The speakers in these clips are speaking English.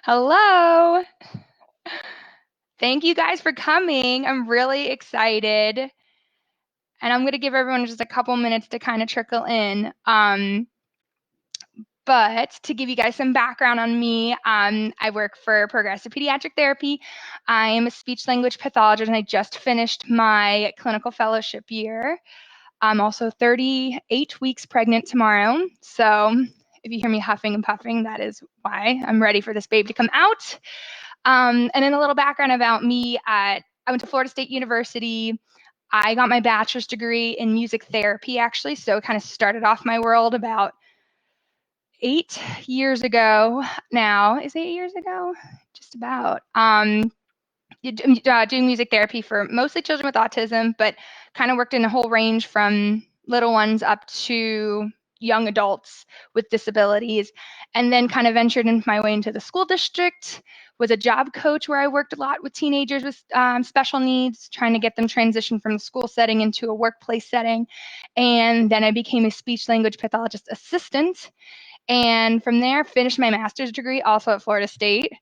Hello. Thank you guys for coming. I'm really excited. And I'm going to give everyone just a couple minutes to kind of trickle in. But to give you guys some background on me, I work for Progressive Pediatric Therapy. I am a speech language pathologist and I just finished my clinical fellowship year. I'm also 38 weeks pregnant tomorrow. So if you hear me huffing and puffing, that is why I'm ready for this baby to come out. And then a little background about me. I went to Florida State University. I got my bachelor's degree in music therapy, actually. So it kind of started off my world about 8 years ago now. Is it 8 years ago? Just about. Doing music therapy for mostly children with autism, but kind of worked in a whole range from little ones up to young adults with disabilities, and then kind of ventured into my way into the school district, was a job coach where I worked a lot with teenagers with special needs, trying to get them transitioned from the school setting into a workplace setting. And then I became a speech language pathologist assistant. And from there, finished my master's degree also at Florida State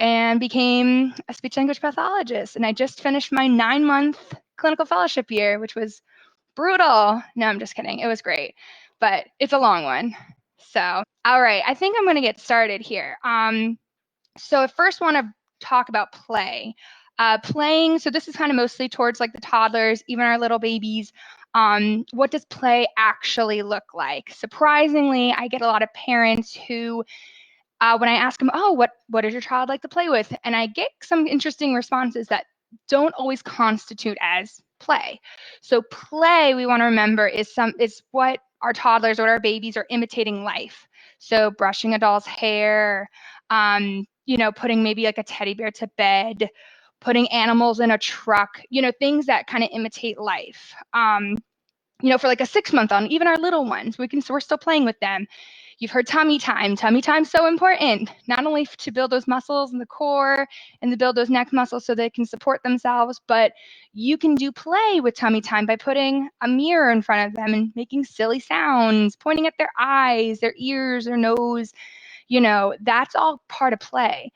and became a speech language pathologist. And I just finished my 9-month clinical fellowship year, which was brutal. No, I'm just kidding. It was great, but it's a long one. So, all right, I think I'm going to get started here. So I first want to talk about play. Playing, so this is kind of mostly towards like the toddlers, even our little babies. What does play actually look like? Surprisingly, I get a lot of parents who, when I ask them, oh, what does your child like to play with? And I get some interesting responses that don't always constitute as play. So play, we want to remember, is what our toddlers, what our babies are imitating life. So brushing a doll's hair, putting maybe like a teddy bear to bed, putting animals in a truck, things that kind of imitate life. For like a 6-month-old, even our little ones, we're still playing with them. You've heard tummy time. Tummy time's so important, not only to build those muscles in the core and to build those neck muscles so they can support themselves, but you can do play with tummy time by putting a mirror in front of them and making silly sounds, pointing at their eyes, their ears, their nose. That's all part of play.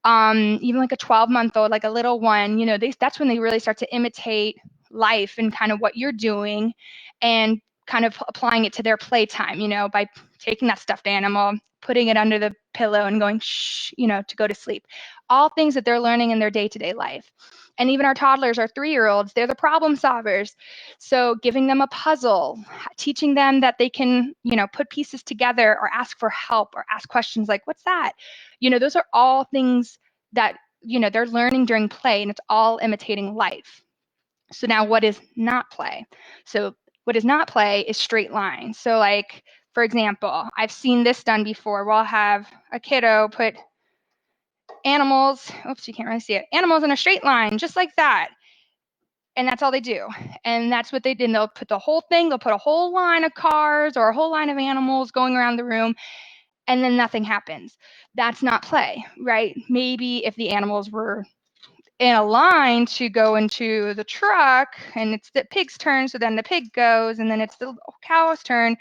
Even like a 12-month-old, like a little one, that's when they really start to imitate life and kind of what you're doing and kind of applying it to their playtime, by taking that stuffed animal, putting it under the pillow and going, shh, to go to sleep. All things that they're learning in their day-to-day life. And even our toddlers, our 3-year-olds, they're the problem solvers. So giving them a puzzle, teaching them that they can, put pieces together or ask for help or ask questions like, what's that? Those are all things that, they're learning during play, and it's all imitating life. So now what is not play? So what is not play is straight lines. So like, for example, I've seen this done before. We'll have a kiddo put animals, oops, you can't really see it, animals in a straight line, just like that. And that's all they do. And that's what they did. And they'll put the whole thing, they'll put a whole line of cars or a whole line of animals going around the room, and then nothing happens. That's not play, right? Maybe if the animals were in a line to go into the truck and it's the pig's turn, so then the pig goes, and then it's the cow's turn,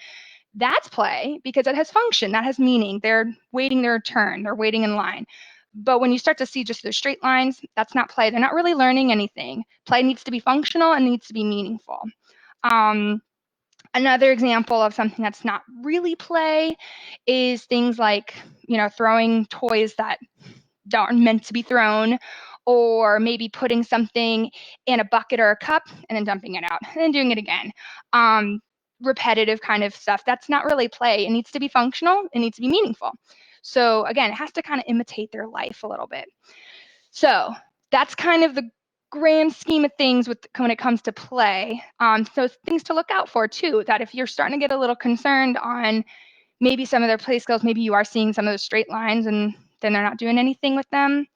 that's play because it has function, that has meaning. They're waiting their turn, they're waiting in line. But when you start to see just those straight lines, that's not play. They're not really learning anything. Play needs to be functional and needs to be meaningful. Another example of something that's not really play is things like, throwing toys that aren't meant to be thrown, or maybe putting something in a bucket or a cup and then dumping it out and then doing it again. Repetitive kind of stuff. That's not really play. It needs to be functional. It needs to be meaningful. So again, it has to kind of imitate their life a little bit. So that's kind of the grand scheme of things when it comes to play. So things to look out for too, that if you're starting to get a little concerned on maybe some of their play skills, maybe you are seeing some of those straight lines and then they're not doing anything with them.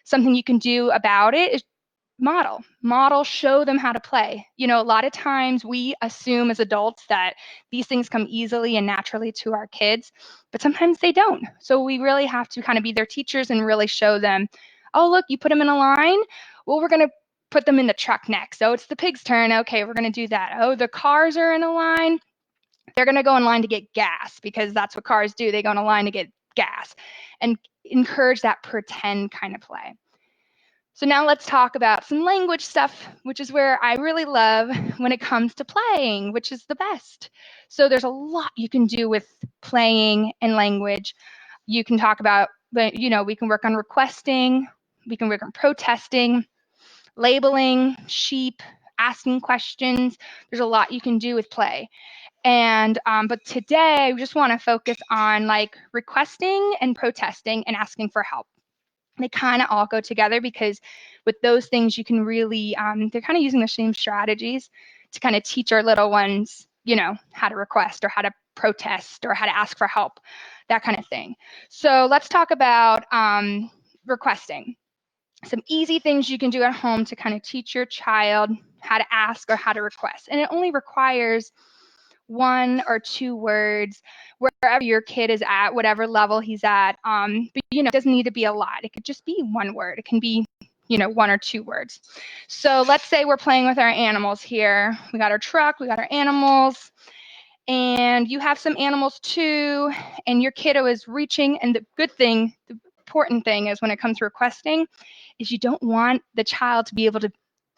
Something you can do about it is model, show them how to play. A lot of times we assume as adults that these things come easily and naturally to our kids, but sometimes they don't. So we really have to kind of be their teachers and really show them, oh, look, you put them in a line. Well, we're going to put them in the truck next. So it's the pig's turn. Okay, we're going to do that. Oh, the cars are in a line. They're going to go in line to get gas because that's what cars do. They go in a line to get gas, and encourage that pretend kind of play. So now let's talk about some language stuff, which is where I really love when it comes to playing, which is the best. So there's a lot you can do with playing and language. You can talk about, we can work on requesting, we can work on protesting, labeling, sheep, asking questions. There's a lot you can do with play. And but today we just want to focus on like requesting and protesting and asking for help. They kind of all go together because with those things you can really they're kind of using the same strategies to kind of teach our little ones, how to request or how to protest or how to ask for help, that kind of thing. So let's talk about requesting. Some easy things you can do at home to kind of teach your child how to ask or how to request. And it only requires 1 or 2 words wherever your kid is at, whatever level he's at. But it doesn't need to be a lot. It could just be 1 word. It can be 1 or 2 words. So let's say we're playing with our animals here. We got our truck, we got our animals, and you have some animals too, and your kiddo is reaching. And the important thing is when it comes to requesting is you don't want the child to be able to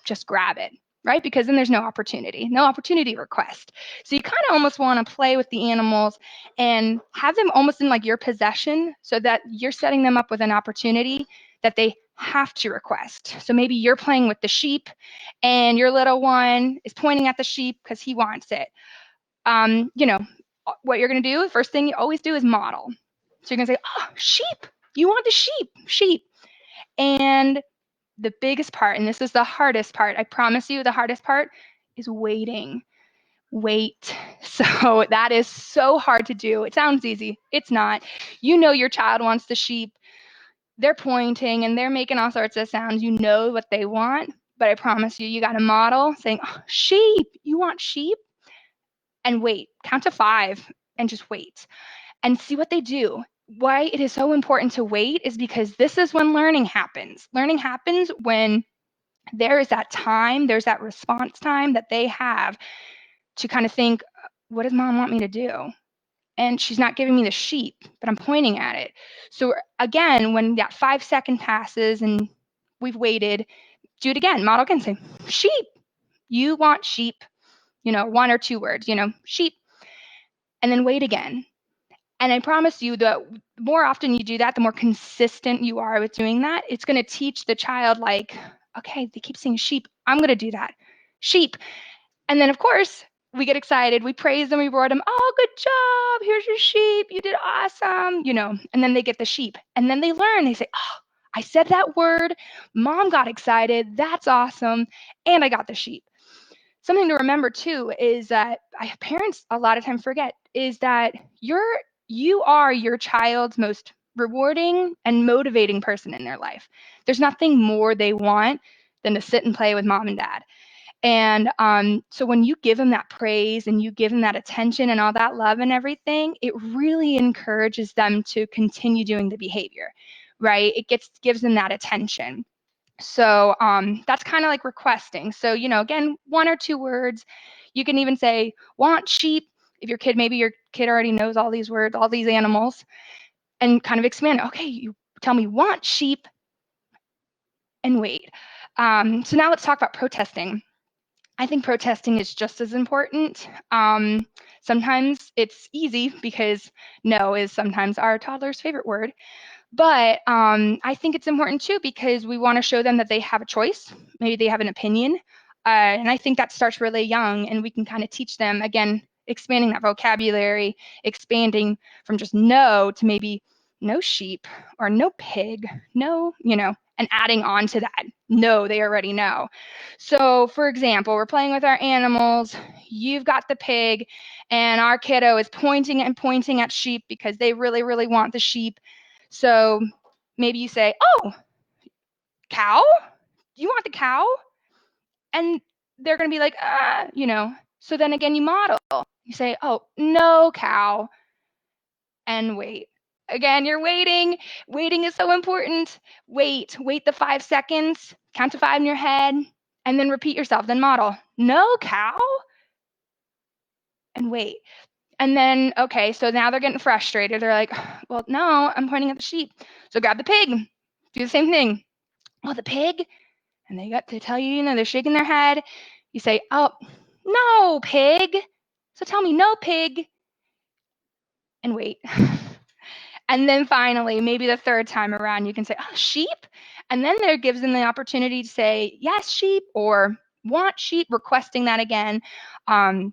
just grab it, right? Because then there's no opportunity request. So you kind of almost want to play with the animals and have them almost in like your possession so that you're setting them up with an opportunity that they have to request. So maybe you're playing with the sheep and your little one is pointing at the sheep because he wants it. What you're going to do, the first thing you always do is model. So you're going to say, oh, sheep, you want the sheep. And the biggest part, and this is the hardest part, I promise you the hardest part is waiting. Wait. So that is so hard to do. It sounds easy. It's not. Your child wants the sheep. They're pointing and they're making all sorts of sounds. You know what they want, but I promise you got to model saying, oh, sheep, you want sheep? And wait, count to 5 and just wait and see what they do. Why it is so important to wait is because this is when learning happens. Learning happens when there is that time, there's that response time that they have to kind of think, what does mom want me to do? And she's not giving me the sheep, but I'm pointing at it. So again, when that 5-second passes and we've waited, do it again, model again, say, sheep, you want sheep, 1 or 2 words, sheep, and then wait again. And I promise you that the more often you do that, the more consistent you are with doing that. It's going to teach the child like, okay, they keep saying sheep. I'm going to do that. Sheep. And then, of course, we get excited. We praise them. We reward them. Oh, good job. Here's your sheep. You did awesome. And then they get the sheep. And then they learn. They say, oh, I said that word. Mom got excited. That's awesome. And I got the sheep. Something to remember, too, is that parents a lot of times forget is that you are your child's most rewarding and motivating person in their life. There's nothing more they want than to sit and play with mom and dad. And so when you give them that praise and you give them that attention and all that love and everything, it really encourages them to continue doing the behavior, right? It gives them that attention. So that's kind of like requesting. So, again, 1 or 2 words. You can even say, want sheep. If maybe your kid already knows all these words, all these animals, and kind of expand. Okay, you tell me want sheep and wait. So now let's talk about protesting. I think protesting is just as important. Sometimes it's easy because no is sometimes our toddler's favorite word. But I think it's important too because we want to show them that they have a choice. Maybe they have an opinion. And I think that starts really young and we can kind of teach them, again, expanding that vocabulary, expanding from just no to maybe no sheep or no pig, no, and adding on to that. No, they already know. So for example, we're playing with our animals. You've got the pig and our kiddo is pointing at sheep because they really, really want the sheep. So maybe you say, oh, cow? You want the cow? And they're going to be like, So then again, you model. You say, oh, no cow. And wait. Again, you're waiting. Waiting is so important. Wait the 5 seconds. Count to 5 in your head. And then repeat yourself. Then model. No cow. And wait. And then, okay, so now they're getting frustrated. They're like, well, no, I'm pointing at the sheep. So grab the pig. Do the same thing. Well, the pig. And they got to tell you, they're shaking their head. You say, oh, no, pig. So tell me, no, pig. And wait. And then finally, maybe the third time around, you can say, oh, sheep. And then there gives them the opportunity to say, yes, sheep, or want sheep, requesting that again. But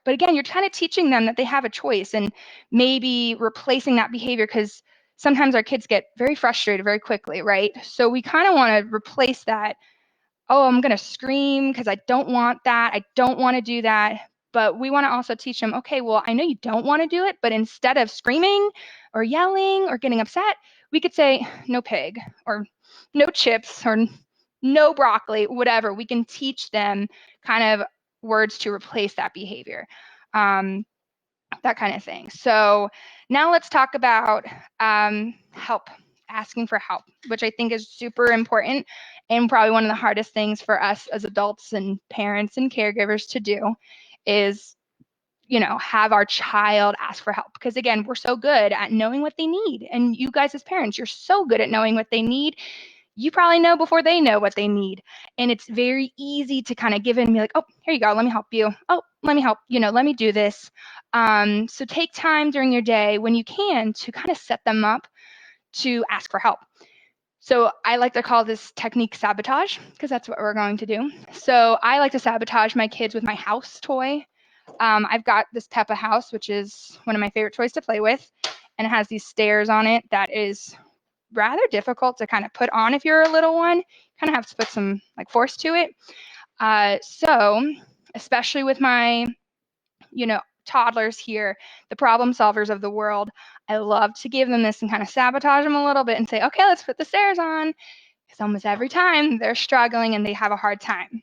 again, you're kind of teaching them that they have a choice and maybe replacing that behavior, because sometimes our kids get very frustrated very quickly, right? So we kind of want to replace that. Oh, I'm going to scream because I don't want that. I don't want to do that. But we want to also teach them, okay, well, I know you don't want to do it, but instead of screaming or yelling or getting upset, we could say, no pig, or no chips, or no broccoli, whatever. We can teach them kind of words to replace that behavior, that kind of thing. So now let's talk about help, asking for help, which I think is super important and probably one of the hardest things for us as adults and parents and caregivers to do is, have our child ask for help. Because again, we're so good at knowing what they need. And you guys as parents, you're so good at knowing what they need. You probably know before they know what they need. And it's very easy to kind of give in and be like, oh, here you go, let me help you. Oh, let me help, let me do this. So take time during your day when you can to kind of set them up to ask for help. So I like to call this technique sabotage, because that's what we're going to do. So I like to sabotage my kids with my house toy. I've got this Peppa house, which is one of my favorite toys to play with, and it has these stairs on it that is rather difficult to kind of put on if you're a little one. Kind of have to put some force to it. So especially with my, toddlers here, the problem solvers of the world, I love to give them this and kind of sabotage them a little bit and say, okay, let's put the stairs on. Because almost every time they're struggling and they have a hard time.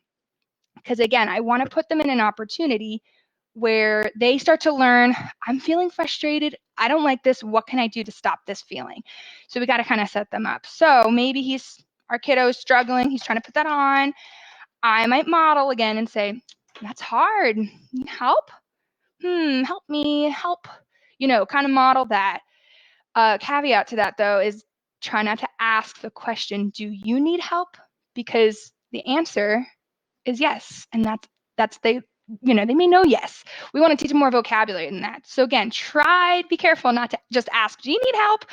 Because again, I want to put them in an opportunity where they start to learn, I'm feeling frustrated. I don't like this. What can I do to stop this feeling? So we got to kind of set them up. So maybe our kiddo is struggling. He's trying to put that on. I might model again and say, that's hard. Need help? Help me, help. Kind of model that. Caveat to that, though, is try not to ask the question, do you need help? Because the answer is yes. And they may know yes. We want to teach them more vocabulary than that. So again, be careful not to just ask, do you need help?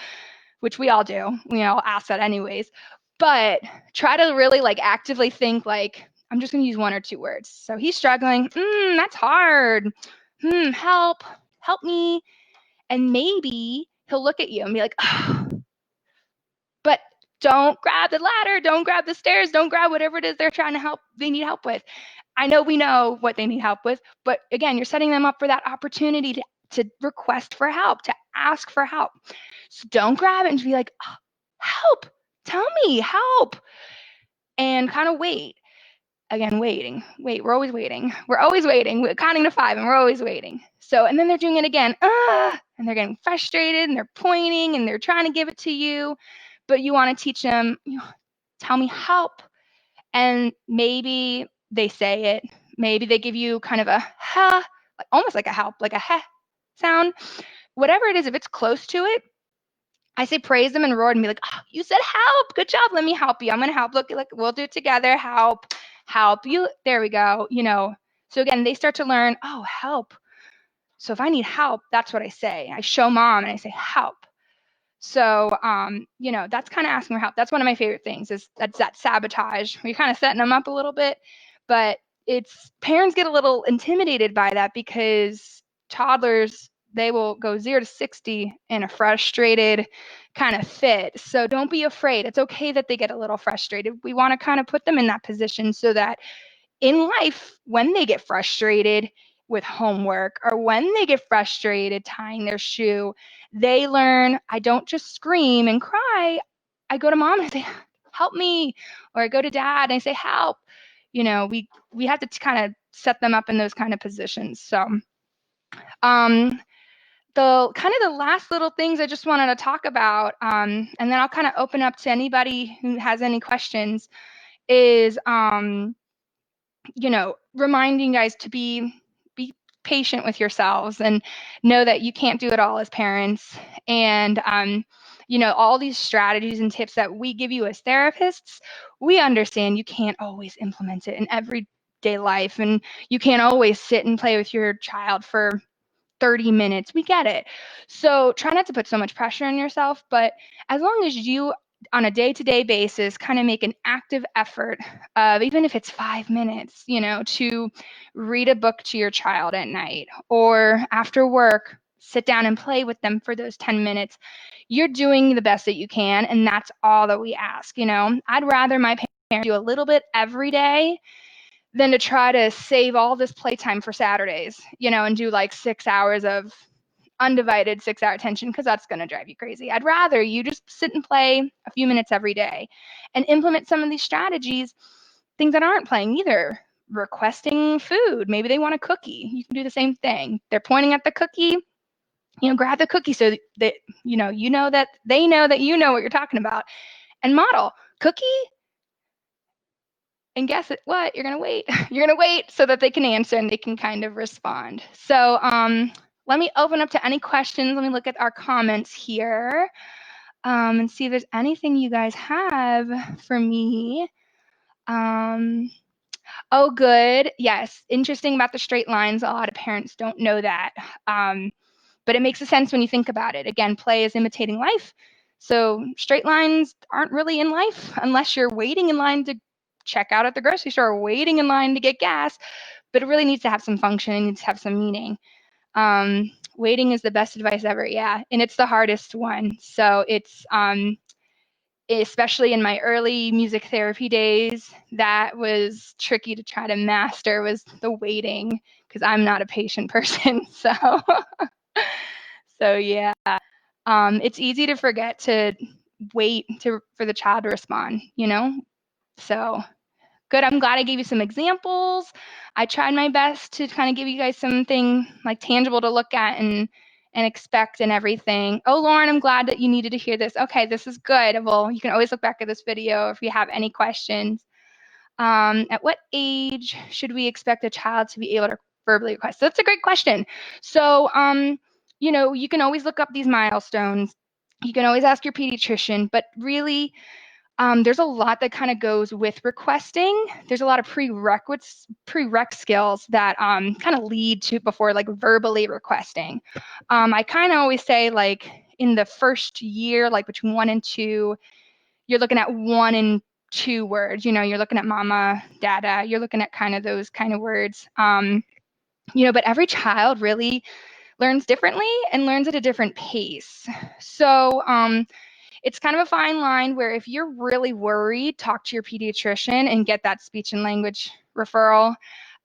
Which we all do. We all ask that anyways. But try to really actively think I'm just going to use one or two words. So he's struggling. That's hard. Help me. And maybe he'll look at you and be like, oh. But don't grab the ladder, don't grab the stairs, don't grab whatever it is they need help with. I know we know what they need help with, but again, you're setting them up for that opportunity to request for help, to ask for help. So don't grab it and be like, oh, help, tell me, help. And kind of wait. Again, waiting. We're always waiting. We're counting to 5 and we're always waiting. So, and then they're doing it again. And they're getting frustrated and they're pointing and they're trying to give it to you. But you want to teach them, tell me help. And maybe they say it. Maybe they give you kind of a ha, almost like a help, like a heh sound. Whatever it is, if it's close to it, I say praise them and roar and be like, oh, you said help. Good job. Let me help you. I'm going to help. Look, we'll do it together. Help you. There we go. So again, they start to learn, oh, help. So if I need help, that's what I say. I show mom and I say, help. So, that's kind of asking for help. That's one of my favorite things is that sabotage. You're kind of setting them up a little bit, but parents get a little intimidated by that because toddlers, they will go 0 to 60 in a frustrated kind of fit. So don't be afraid. It's okay that they get a little frustrated. We want to kind of put them in that position so that in life, when they get frustrated with homework or when they get frustrated tying their shoe, they learn, I don't just scream and cry. I go to mom and I say, help me. Or I go to dad and I say, help. We have to kind of set them up in those kind of positions. So the last little things I just wanted to talk about, and then I'll kind of open up to anybody who has any questions, is reminding guys to be patient with yourselves and know that you can't do it all as parents. And, all these strategies and tips that we give you as therapists, we understand you can't always implement it in everyday life. And you can't always sit and play with your child for 30 minutes. We get it. So try not to put so much pressure on yourself, but as long as you on a day-to-day basis kind of make an active effort of, even if it's 5 minutes, to read a book to your child at night, or after work sit down and play with them for those 10 minutes, you're doing the best that you can, and that's all that we ask. I'd rather my parents do a little bit every day than to try to save all this playtime for Saturdays, and do like 6 hours of undivided 6-hour attention, because that's going to drive you crazy. I'd rather you just sit and play a few minutes every day and implement some of these strategies, things that aren't playing either. Requesting food. Maybe they want a cookie. You can do the same thing. They're pointing at the cookie, grab the cookie so that, that they know that you know what you're talking about, and model cookie. And guess what? You're going to wait. You're going to wait so that they can answer and they can kind of respond. So let me open up to any questions. Let me look at our comments here and see if there's anything you guys have for me. Oh, good. Yes. Interesting about the straight lines. A lot of parents don't know that. But it makes a sense when you think about it. Again, play is imitating life. So straight lines aren't really in life unless you're waiting in line to check out at the grocery store, or waiting in line to get gas. But it really needs to have some function. It needs to have some meaning. Waiting is the best advice ever. Yeah. And it's the hardest one. So it's, especially in my early music therapy days, that was tricky to try to master, was the waiting, because I'm not a patient person. So yeah, it's easy to forget to wait for the child to respond, So good. I'm glad I gave you some examples. I tried my best to kind of give you guys something like tangible to look at and expect and everything. Oh, Lauren, I'm glad that you needed to hear this. Okay, this is good. Well, you can always look back at this video if you have any questions. At what age should we expect a child to be able to verbally request? So that's a great question. So, you can always look up these milestones. You can always ask your pediatrician, but really, there's a lot that kind of goes with requesting. There's a lot of prereq skills that kind of lead to before like verbally requesting. I kind of always say, like, in the first year, like between 1 and 2, you're looking at 1 and 2 words. You're looking at mama, dada. You're looking at kind of those kind of words. But every child really learns differently and learns at a different pace. So it's kind of a fine line where if you're really worried, talk to your pediatrician and get that speech and language referral.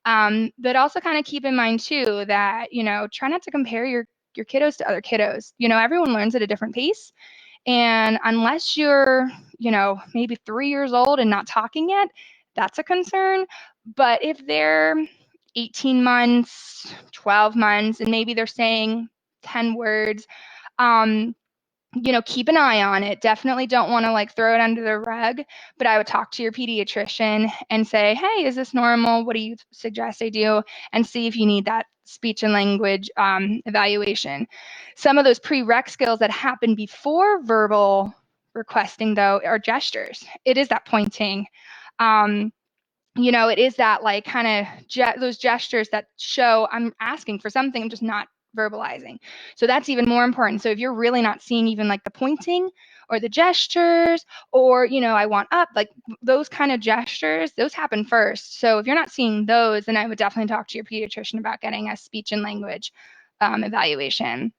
But also kind of keep in mind too that, try not to compare your kiddos to other kiddos. Everyone learns at a different pace. And unless you're, maybe 3 years old and not talking yet, that's a concern. But if they're 18 months, 12 months, and maybe they're saying 10 words, keep an eye on it. Definitely don't want to like throw it under the rug, but I would talk to your pediatrician and say, hey, is this normal? What do you suggest I do? And see if you need that speech and language evaluation. Some of those prereq skills that happen before verbal requesting, though, are gestures. It is that pointing. It is that like kind of those gestures that show I'm asking for something, I'm just not verbalizing. So that's even more important. So if you're really not seeing even like the pointing or the gestures, or I want up, like those kind of gestures, those happen first. So if you're not seeing those, then I would definitely talk to your pediatrician about getting a speech and language evaluation.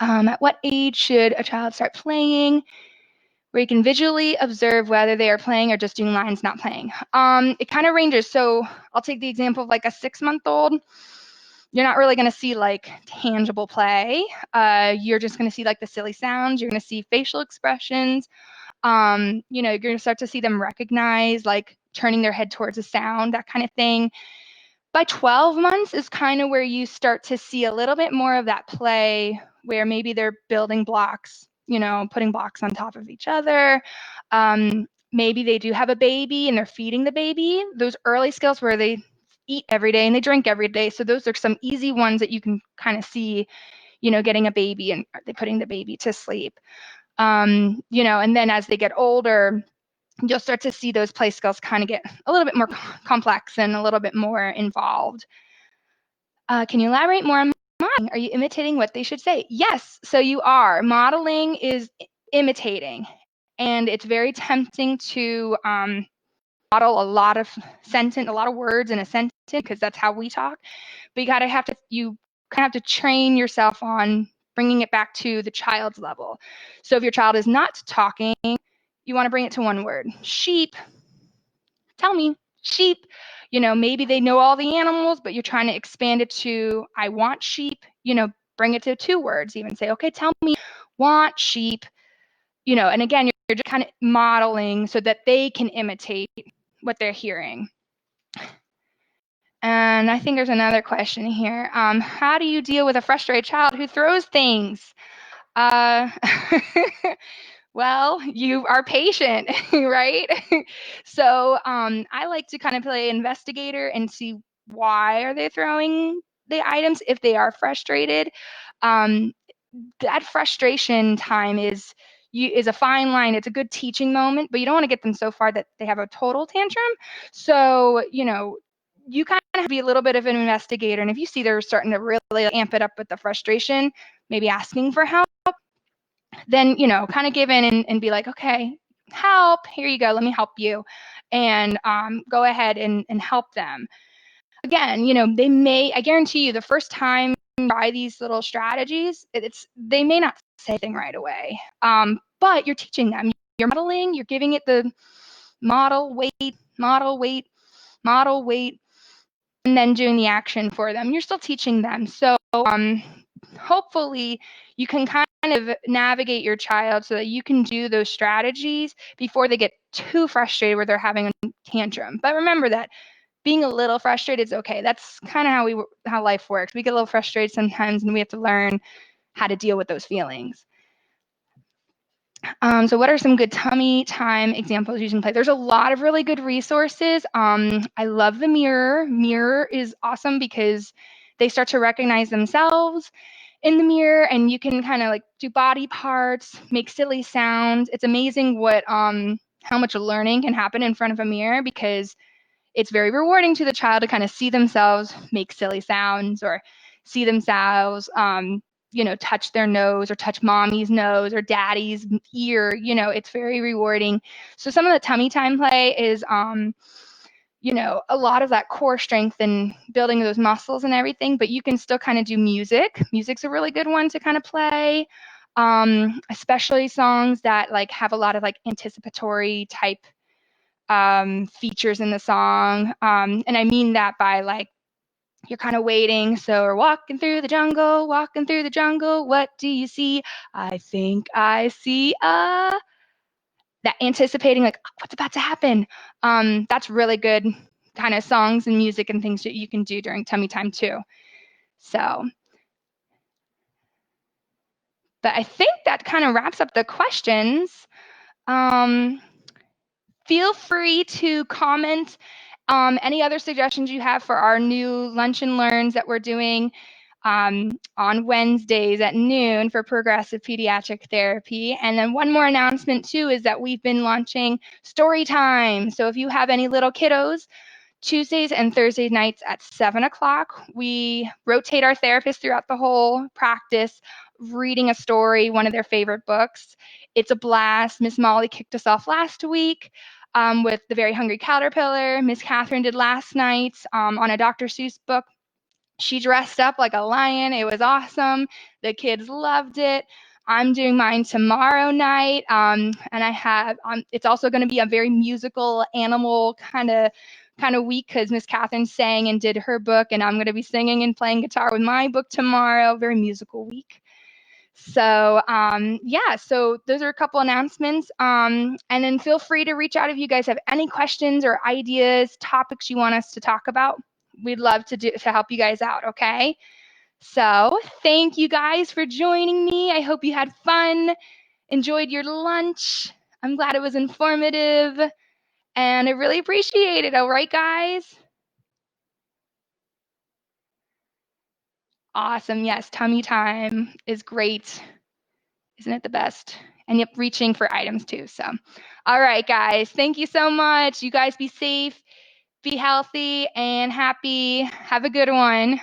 At what age should a child start playing, where you can visually observe whether they are playing or just doing lines, not playing? It kind of ranges. So I'll take the example of like a 6-month-old. You're not really going to see like tangible play. You're just going to see like the silly sounds. You're going to see facial expressions. You're going to start to see them recognize, like turning their head towards a sound, that kind of thing. By 12 months is kind of where you start to see a little bit more of that play, where maybe they're building blocks, putting blocks on top of each other. Maybe they do have a baby and they're feeding the baby. Those early skills where they eat every day and they drink every day. So those are some easy ones that you can kind of see, getting a baby and are they putting the baby to sleep. And then as they get older, you'll start to see those play skills kind of get a little bit more complex and a little bit more involved. Can you elaborate more on modeling? Are you imitating what they should say? Yes, so you are. Modeling is imitating, and it's very tempting to model a lot of words in a sentence because that's how we talk. But you kind of have to train yourself on bringing it back to the child's level. So if your child is not talking, you want to bring it to one word. Sheep. Tell me, sheep. Maybe they know all the animals, but you're trying to expand it to I want sheep. Bring it to 2 words. Even say, okay, tell me, want sheep. And again, you're just kind of modeling so that they can imitate what they're hearing. And I think there's another question here. How do you deal with a frustrated child who throws things? Well, you are patient, right? So I like to kind of play investigator and see why are they throwing the items if they are frustrated. That frustration time is a fine line. It's a good teaching moment, but you don't want to get them so far that they have a total tantrum. So, you kind of have to be a little bit of an investigator. And if you see they're starting to really amp it up with the frustration, maybe asking for help, then, kind of give in and be like, okay, help, here you go, let me help you. And go ahead and help them. Again, I guarantee you the first time you try these little strategies, they may not say anything right away. But you're teaching them, you're modeling, you're giving it the model, wait, model, wait, model, wait, and then doing the action for them. You're still teaching them. So hopefully you can kind of navigate your child so that you can do those strategies before they get too frustrated where they're having a tantrum. But remember that being a little frustrated is okay. That's kind of how life works. We get a little frustrated sometimes and we have to learn how to deal with those feelings. So what are some good tummy time examples using play? There's a lot of really good resources. I love the mirror. Mirror is awesome because they start to recognize themselves in the mirror and you can kind of like do body parts, make silly sounds. It's amazing what how much learning can happen in front of a mirror because it's very rewarding to the child to kind of see themselves make silly sounds or see themselves touch their nose or touch mommy's nose or daddy's ear. It's very rewarding. So some of the tummy time play is a lot of that core strength and building those muscles and everything, but you can still kind of do music. Music's a really good one to kind of play, especially songs that like have a lot of like anticipatory type features in the song. And I mean that by like, you're kind of waiting. So we're walking through the jungle, what do you see? I think I see that anticipating like what's about to happen. That's really good kind of songs and music and things that you can do during tummy time too. So, but I think that kind of wraps up the questions. Feel free to comment any other suggestions you have for our new lunch and learns that we're doing on Wednesdays at noon for progressive pediatric therapy. And then one more announcement too is that we've been launching story time. So if you have any little kiddos, Tuesdays and Thursday nights at 7 o'clock, we rotate our therapists throughout the whole practice, reading a story, one of their favorite books. It's a blast. Miss Molly kicked us off last week with The Very Hungry Caterpillar. Miss Catherine did last night on a Dr. Seuss book. She dressed up like a lion. It was awesome. The kids loved it. I'm doing mine tomorrow night. And I have, it's also going to be a very musical animal kind of week because Miss Catherine sang and did her book, and I'm going to be singing and playing guitar with my book tomorrow. Very musical week. So yeah, so those are a couple announcements. And then feel free to reach out if you guys have any questions or ideas, topics you want us to talk about. We'd love to help you guys out, okay? So thank you guys for joining me. I hope you had fun, enjoyed your lunch. I'm glad it was informative, and I really appreciate it. All right, guys? Awesome. Yes, tummy time is great. Isn't it the best? And yep, reaching for items too. So, all right, guys, thank you so much. You guys be safe, be healthy, and happy. Have a good one.